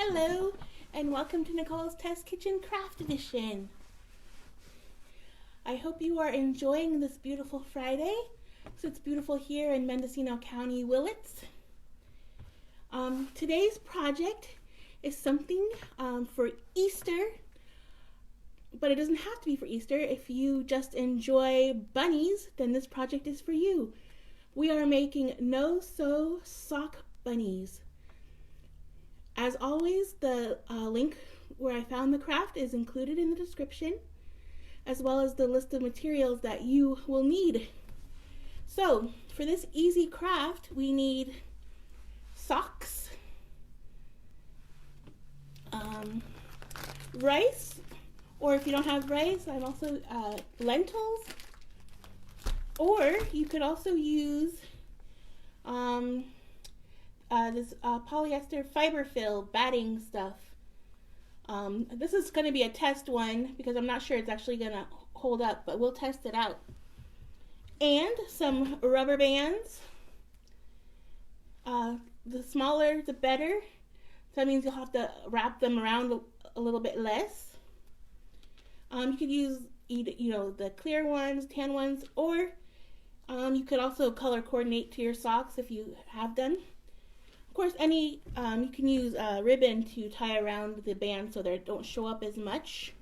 Hello, and welcome to Nicole's Test Kitchen Craft Edition. I hope you are enjoying this beautiful Friday. So it's beautiful here in Mendocino County, Willits. Today's project is something for Easter, but it doesn't have to be for Easter. If you just enjoy bunnies, then this project is for you. We are making no-sew sock bunnies. As always, the link where I found the craft is included in the description, as well as the list of materials that you will need. So, for this easy craft, we need socks, rice, or if you don't have rice, I'm also lentils, or you could also use this polyester fiber fill batting stuff. This is going to be a test one because I'm not sure it's actually going to hold up, but we'll test it out. And some rubber bands. The smaller the better. So that means you'll have to wrap them around a little bit less. You could use the clear ones, tan ones, or you could also color coordinate to your socks if you have them. Of course, you can use ribbon to tie around the band so they don't show up as much.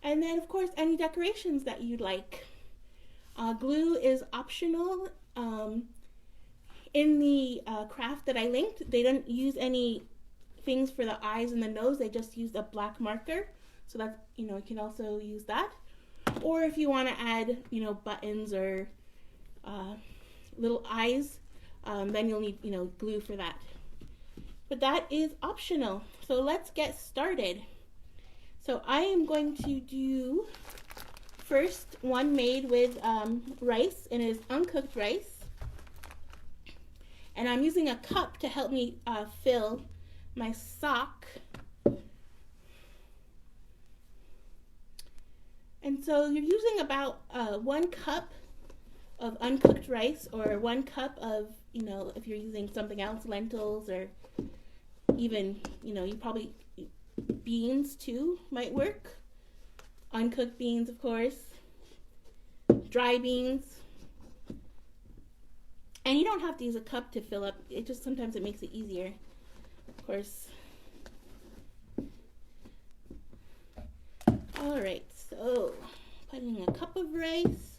And then, of course, any decorations that you'd like. Glue is optional. In the craft that I linked, they don't use any things for the eyes and the nose. They just use a black marker. So that's, you can also use that. Or if you want to add, buttons or little eyes, then you'll need, glue for that. But that is optional. So let's get started. So I am going to do first one made with rice, and it is uncooked rice. And I'm using a cup to help me fill my sock. And so you're using about 1 cup of uncooked rice, or 1 cup of, if you're using something else, lentils, or even, you probably, beans too might work. Uncooked beans, of course. Dry beans. And you don't have to use a cup to fill up. It just sometimes it makes it easier. Of course. Alright, so putting a cup of rice.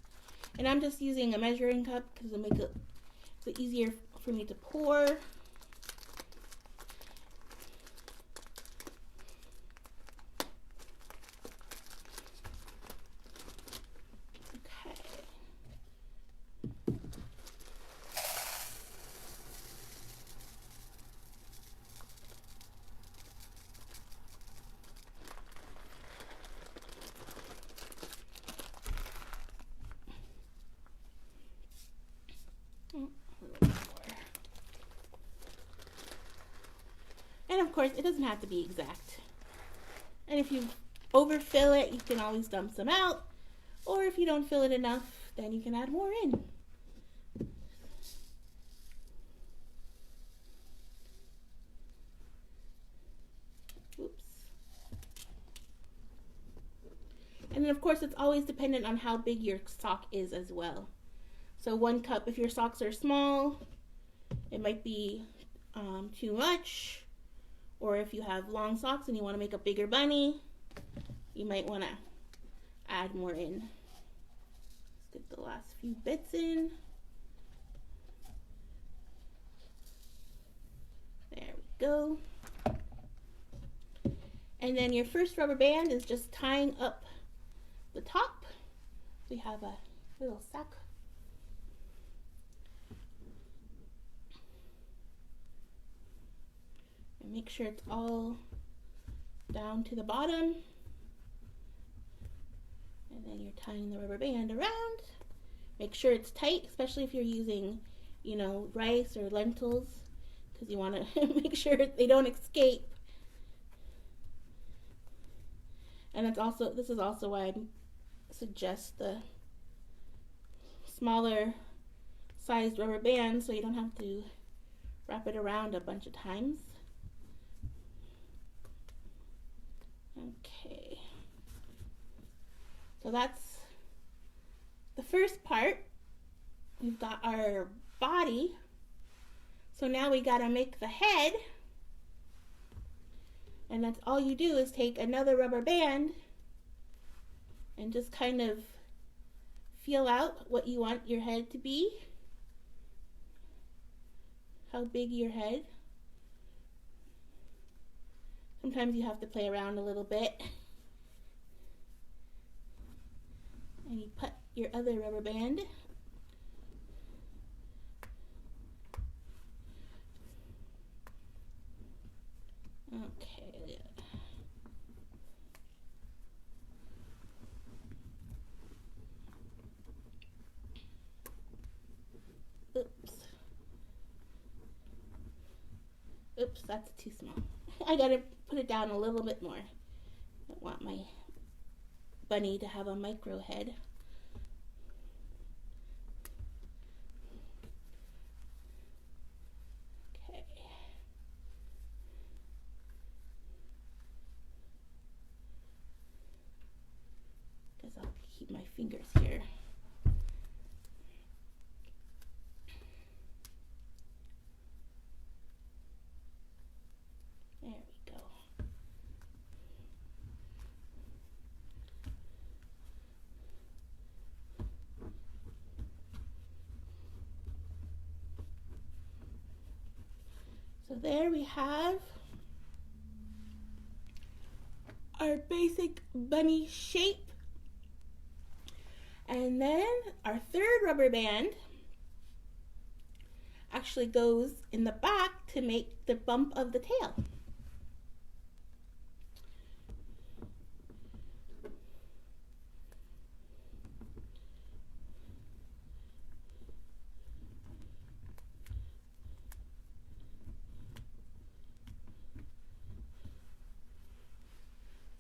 And I'm just using a measuring cup because it'll make it easier for me to pour. And of course, it doesn't have to be exact. And if you overfill it, you can always dump some out. Or if you don't fill it enough, then you can add more in. Oops. And then of course, it's always dependent on how big your sock is as well. So 1 cup, if your socks are small, it might be too much. Or if you have long socks and you want to make a bigger bunny, you might want to add more in. Let's get the last few bits in. There we go. And then your first rubber band is just tying up the top. We have a little sack. And make sure it's all down to the bottom. And then you're tying the rubber band around. Make sure it's tight, especially if you're using, rice or lentils, because you want to make sure they don't escape. And this is also why I suggest the smaller sized rubber band so you don't have to wrap it around a bunch of times. Okay. So that's the first part. We've got our body. So now we gotta make the head. And that's all you do is take another rubber band and just kind of feel out what you want your head to be. How big your head. Sometimes you have to play around a little bit. And you put your other rubber band. Okay. Oops. Oops, that's too small. I gotta put it down a little bit more. I don't want my bunny to have a micro head. Okay. Guess I'll keep my fingers here. There we go. So there we have our basic bunny shape. And then our third rubber band actually goes in the back to make the bump of the tail.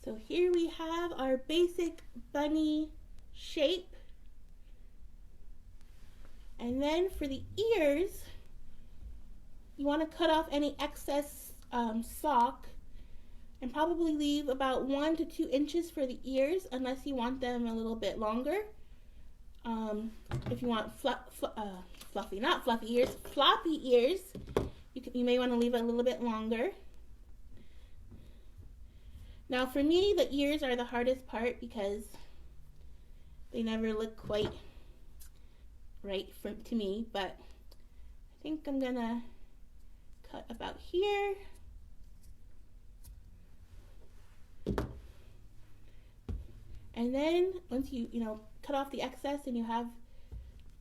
So here we have our basic bunny shape. And then for the ears, you want to cut off any excess sock and probably leave about 1 to 2 inches for the ears unless you want them a little bit longer. If you want floppy ears, you may want to leave it a little bit longer. Now for me, the ears are the hardest part because they never look quite right to me, but I think I'm gonna cut about here. And then once you cut off the excess and you have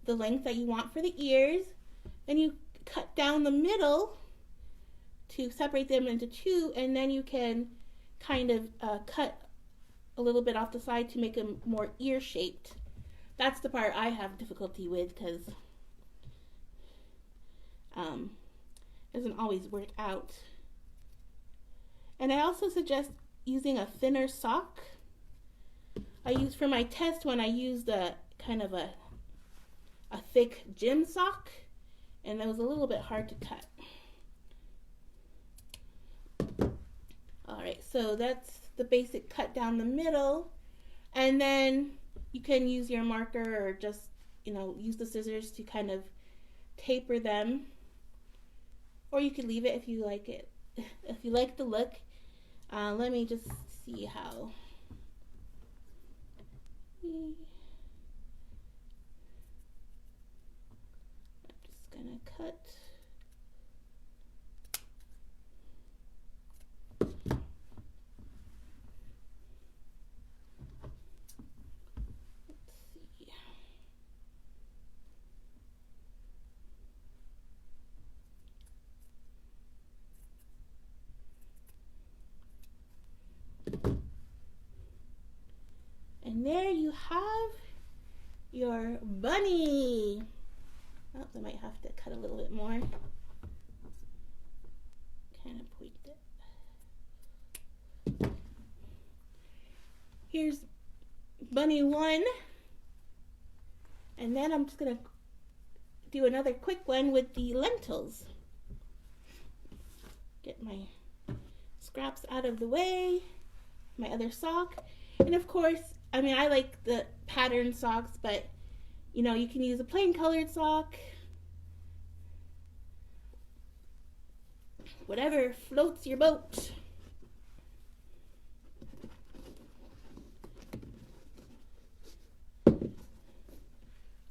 the length that you want for the ears, then you cut down the middle to separate them into two, and then you can kind of cut a little bit off the side to make them more ear shaped. That's the part I have difficulty with because it doesn't always work out. And I also suggest using a thinner sock. I used for my test when I used a kind of a thick gym sock, and that was a little bit hard to cut. Alright, so that's the basic cut down the middle, and then you can use your marker or just use the scissors to kind of taper them, or you could leave it if you like it. If you like the look. Let me just see how. I'm just gonna cut. And there you have your bunny. Oh, I might have to cut a little bit more. Kind of point it. Here's bunny one. And then I'm just going to do another quick one with the lentils. Get my scraps out of the way. my other sock. And of course, I mean, I like the patterned socks, but you know, you can use a plain colored sock. Whatever floats your boat.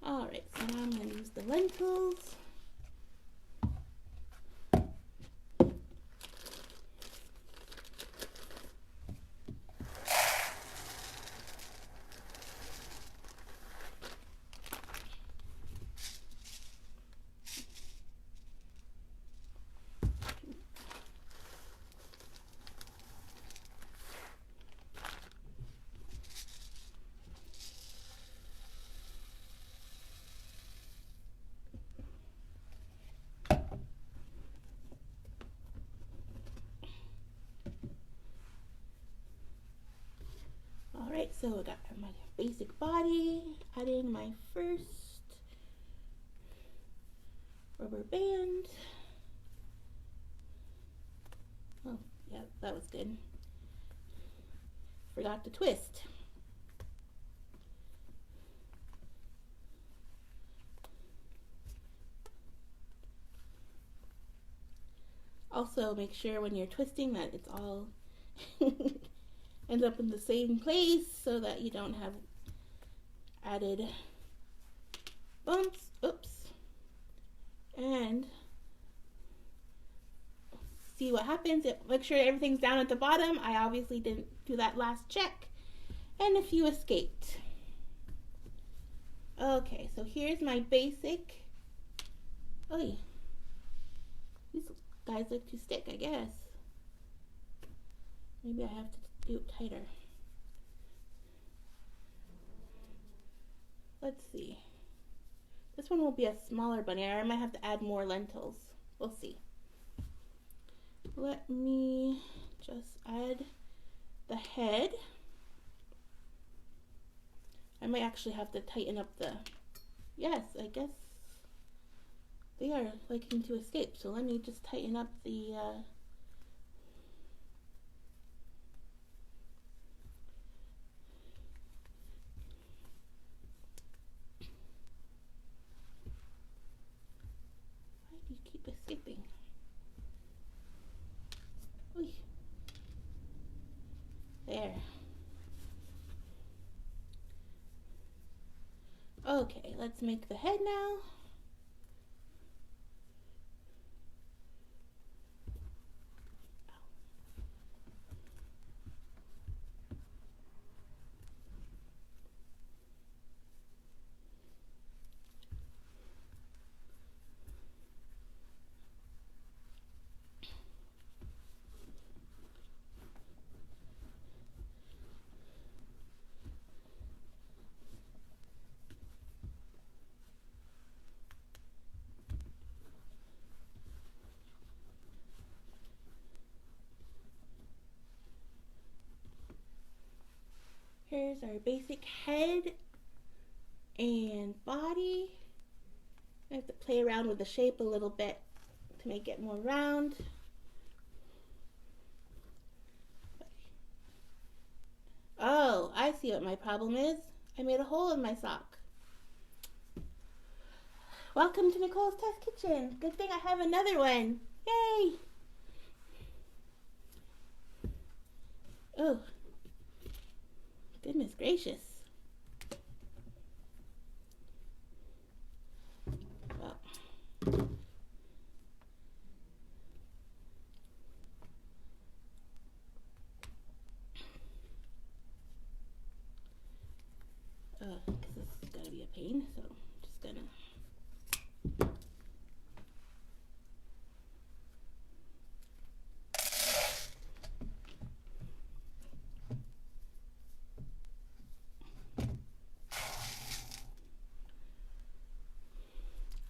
Alright, so now I'm going to use the lentils. Alright, so I got my basic body, adding my first rubber band. Oh, yeah, that was good. Forgot to twist. Also, make sure when you're twisting that it's all ends up in the same place so that you don't have added bumps. Oops. And see what happens. Make sure everything's down at the bottom. I obviously didn't do that last check. And a few escaped. Okay, so here's my basic. Oh, yeah. These guys like to stick, I guess. Maybe I have to do it tighter. Let's see. This one will be a smaller bunny. I might have to add more lentils. We'll see. Let me just add the head. I might actually have to tighten up the... Yes, I guess they are liking to escape. So let me just tighten up the... Why do you keep escaping? Oy. There. Okay, let's make the head now. Here's our basic head and body. I have to play around with the shape a little bit to make it more round. Oh, I see what my problem is. I made a hole in my sock. Welcome to Nicole's Test Kitchen. Good thing I have another one. Yay! Oh. Goodness gracious. Well. Because this is going to be a pain, so I'm just going to...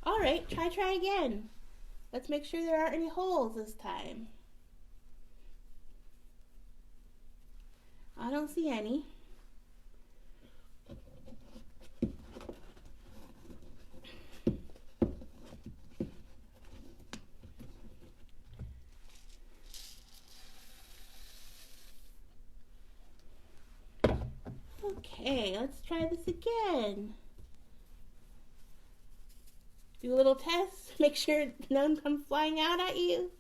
Alright, try again. Let's make sure there aren't any holes this time. I don't see any. Okay, let's try this again. Do a little test. Make sure none come flying out at you.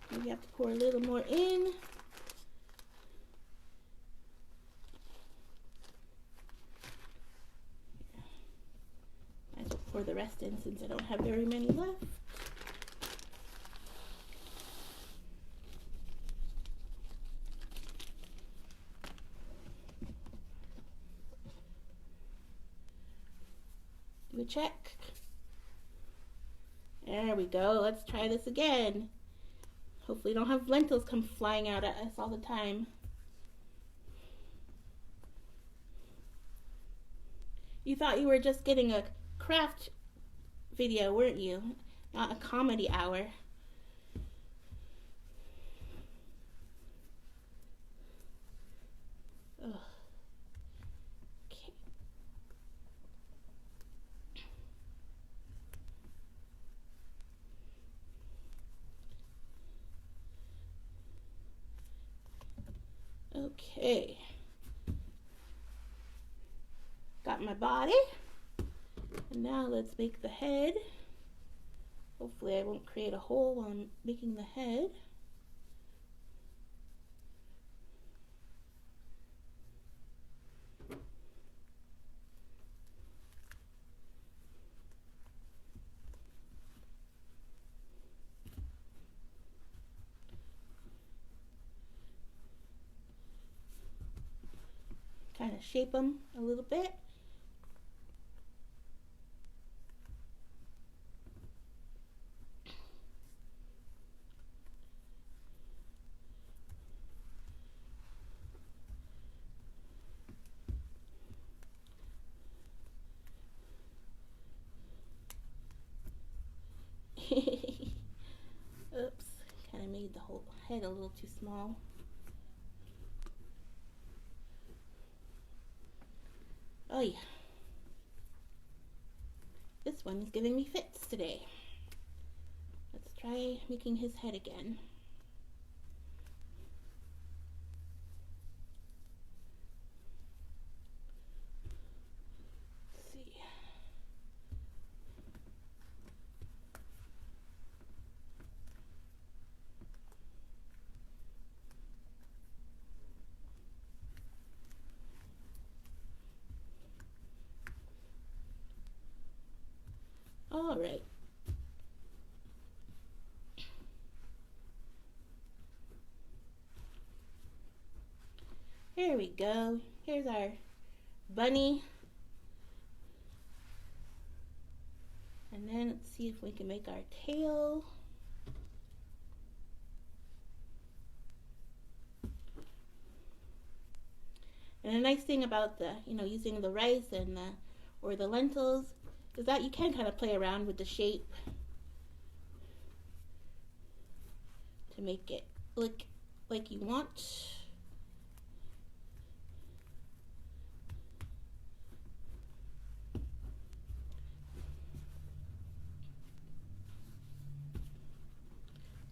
Maybe you have to pour a little more in. Might as well pour the rest in since I don't have very many left. Do a check. There we go. Let's try this again. Hopefully don't have lentils come flying out at us all the time. You thought you were just getting a craft video, weren't you? Not a comedy hour. Ugh. Okay. Got my body. And now let's make the head. Hopefully I won't create a hole while I'm making the head. Kind of shape them a little bit. Oops, kind of made the whole head a little too small. Oh yeah. This one is giving me fits today. Let's try making his head again. Let's see. All right. Here we go. Here's our bunny. And then let's see if we can make our tail. And a nice thing about the, using the rice and or the lentils is that you can kind of play around with the shape to make it look like you want.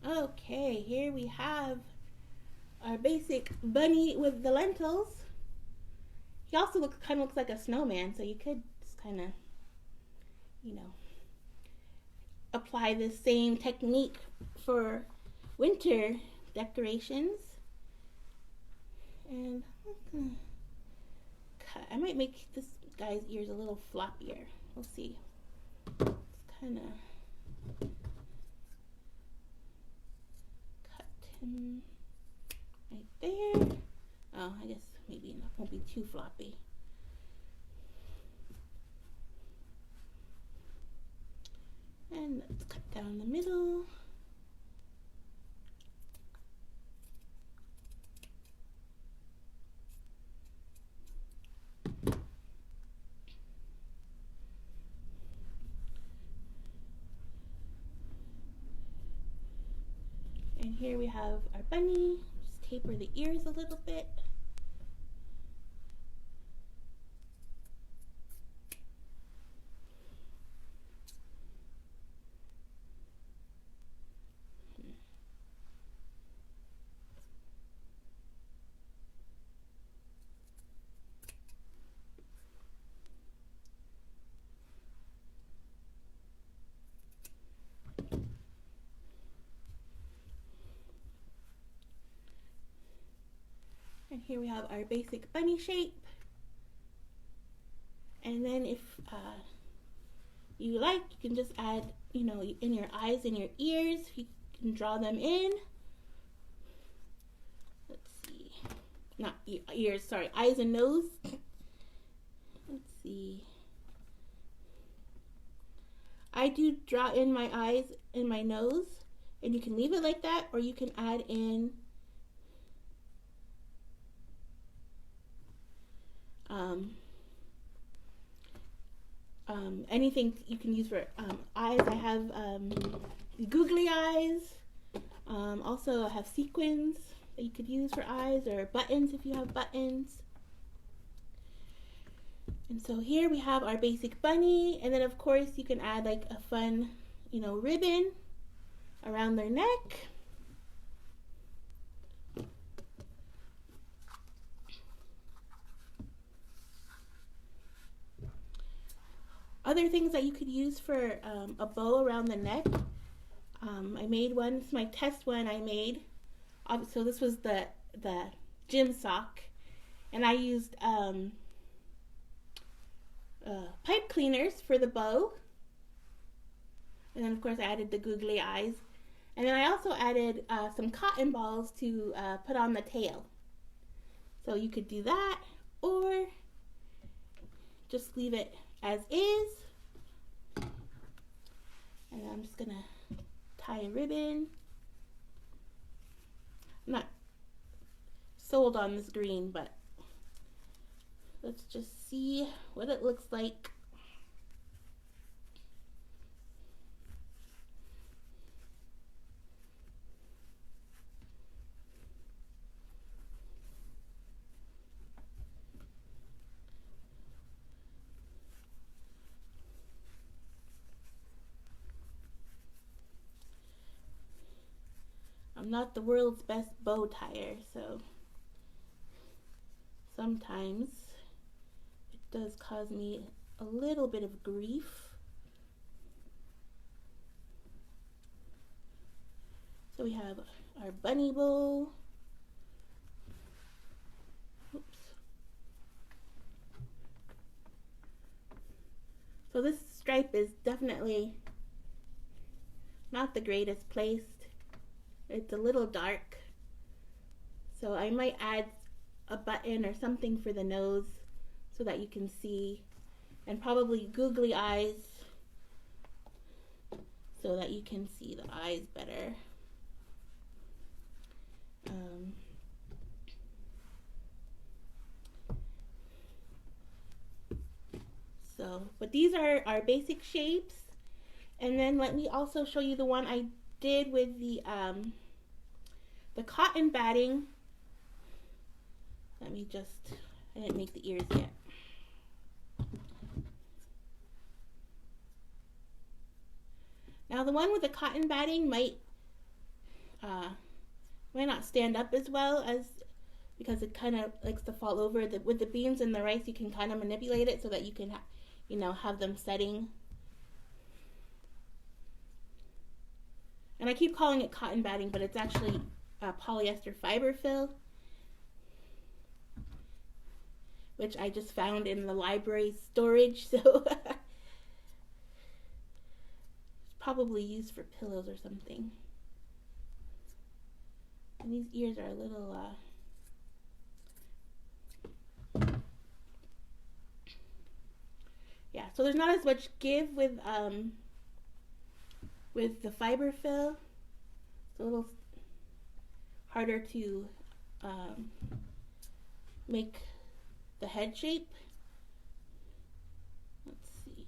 Okay, here we have our basic bunny with the lentils. He also kind of looks like a snowman, so you could just kind of, apply the same technique for winter decorations. And I'm gonna cut. I might make this guy's ears a little floppier. We'll see. It's kind of cut him right there. Oh, I guess maybe it won't be too floppy. And let's cut down the middle. And here we have our bunny. Just taper the ears a little bit. Here we have our basic bunny shape. And then if you like, you can just add, you know, in your eyes and your ears, you can draw them in. Let's see. Not ears, sorry, eyes and nose. Let's see. I do draw in my eyes and my nose, and you can leave it like that, or you can add in anything you can use for eyes. I have googly eyes. Also, I have sequins that you could use for eyes, or buttons if you have buttons. And so here we have our basic bunny, and then of course you can add like a fun, you know, ribbon around their neck. Other things that you could use for a bow around the neck. I made one. This is my test one I made. So this was the gym sock, and I used pipe cleaners for the bow, and then of course I added the googly eyes, and then I also added some cotton balls to put on the tail. So you could do that, or just leave it as is. And I'm just gonna tie a ribbon. I'm not sold on this green, but let's just see what it looks like. I'm not the world's best bow tire, so sometimes it does cause me a little bit of grief. So we have our bunny bow. Oops. So this stripe is definitely not the greatest placed. It's a little dark, so I might add a button or something for the nose so that you can see, and probably googly eyes so that you can see the eyes better. But these are our basic shapes, and then let me also show you the one I did with the cotton batting. Let me just, I didn't make the ears yet. Now the one with the cotton batting might not stand up as well as, because it kind of likes to fall over. With the beans and the rice, you can kind of manipulate it so that you can, you know, have them setting. And I keep calling it cotton batting, but it's actually polyester fiber fill, which I just found in the library storage, so it's probably used for pillows or something. And these ears are a little yeah, so there's not as much give with the fiber fill. It's a little harder to make the head shape. Let's see.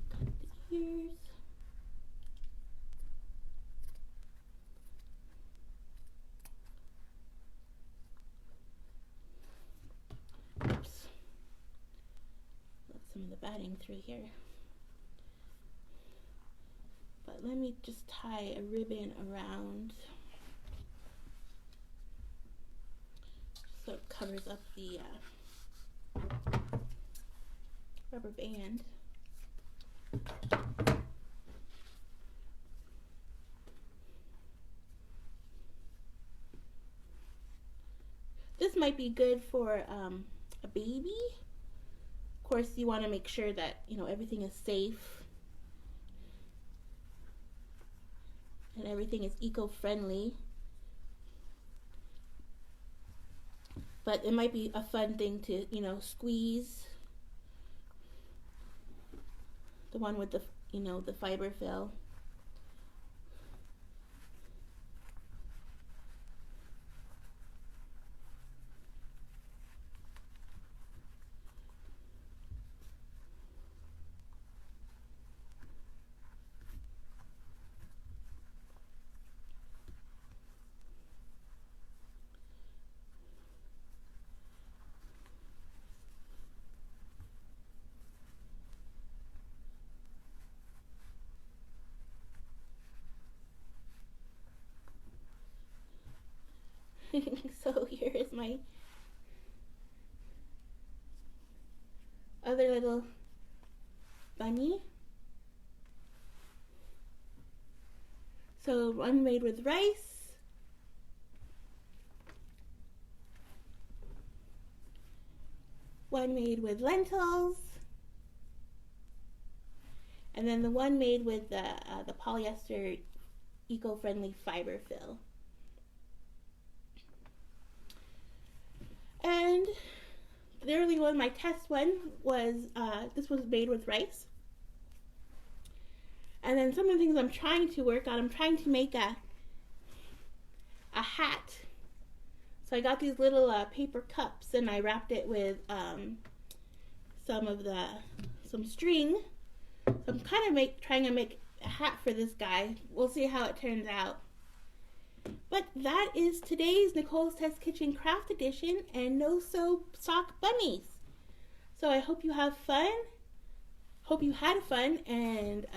Cut the ears. Oops. Let some of the batting through here. But let me just tie a ribbon around so it covers up the rubber band. might be good for a baby. Of course, you want to make sure that, you know, everything is safe and everything is eco-friendly. But it might be a fun thing to, you know, squeeze. The one with the, you know, the fiber fill. So here is my other little bunny. So one made with rice, one made with lentils, and then the one made with the polyester eco-friendly fiber fill. And the early one, my test one, was this was made with rice. And then some of the things I'm trying to work on, I'm trying to make a hat. So I got these little paper cups, and I wrapped it with some string. So I'm kind of trying to make a hat for this guy. We'll see how it turns out. But that is today's Nicole's Test Kitchen Craft Edition and No Sew Sock Bunnies. So I hope you have fun. Hope you had fun and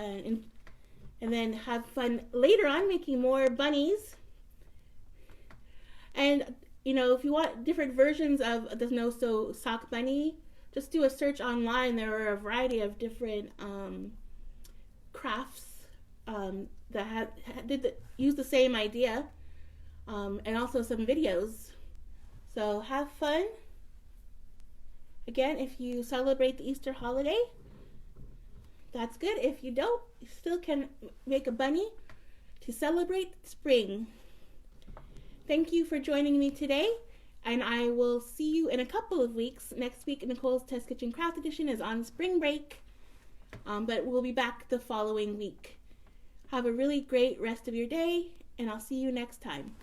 then have fun later on making more bunnies. And you know, if you want different versions of the No Sew Sock Bunny, just do a search online. There are a variety of different crafts that use the same idea, and also some videos. So have fun. Again, if you celebrate the Easter holiday, that's good. If you don't, you still can make a bunny to celebrate spring. Thank you for joining me today, and I will see you in a couple of weeks. Next week, Nicole's Test Kitchen Craft Edition is on spring break, but we'll be back the following week. Have a really great rest of your day, and I'll see you next time.